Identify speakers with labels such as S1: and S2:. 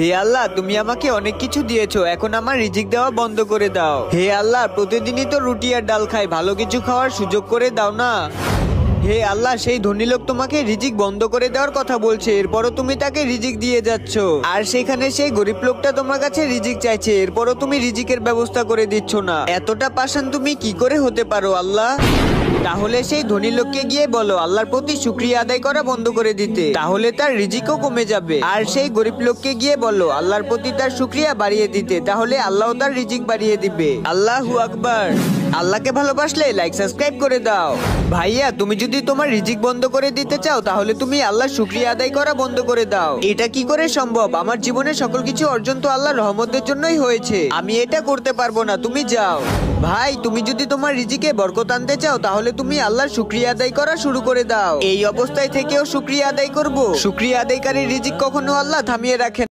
S1: হে আল্লাহ, তুমি আমাকে অনেক কিছু দিয়েছো, এখন আমার রিজিক দেওয়া বন্ধ করে দাও। হে আল্লাহ, প্রতিদিনই তো রুটি আর ডাল খাই, ভালো কিছু খাওয়ার সুযোগ করে দাও না। হে আল্লাহ, সেই ধনী লোক তোমাকে রিজিক বন্ধ করে দেওয়ার কথা বলছে, এরপরও তুমি তাকে রিজিক দিয়ে যাচ্ছ। আর সেখানে সেই গরিব লোকটা তোমার কাছে রিজিক চাইছে, এরপরও তুমি রিজিকের ব্যবস্থা করে দিচ্ছ না। এতটা পাষাণ তুমি কি করে হতে পারো আল্লাহ? তাহলে সেই ধনী লোককে গিয়ে বলো আল্লাহর প্রতি শুকরিয়া আদায় করা বন্ধ করে দিতে, তাহলে তার রিজিকও কমে যাবে। আর সেই গরিব লোককে গিয়ে বলো আল্লাহর প্রতি তার শুকরিয়া বাড়িয়ে দিতে, তাহলে আল্লাহ তার রিজিক বাড়িয়ে দিবে। আল্লাহু আকবার। আল্লাহকে ভালোবাসলে লাইক সাবস্ক্রাইব করে দাও। ভাইয়া, তুমি যদি তোমার রিজিক বন্ধ করে দিতে চাও, তাহলে তুমি আল্লাহর শুকরিয়া আদায় করা বন্ধ করে দাও। এটা কি করে সম্ভব? আমার জীবনে সকল কিছু অর্জন তো আল্লাহর রহমতের জন্যই হয়েছে, আমি এটা করতে পারবো না, তুমি যাও। ভাই, তুমি যদি তোমার রিজিকে বরকত আনতে চাও, তাহলে তুমি আল্লাহর শুকরিয়া আদায় করা শুরু করে দাও। এই অবস্থায় থেকেও শুকরিয়া আদায় করব? শুকরিয়া আদায়কারী রিজিক কখনো আল্লাহ থামিয়ে রাখেন।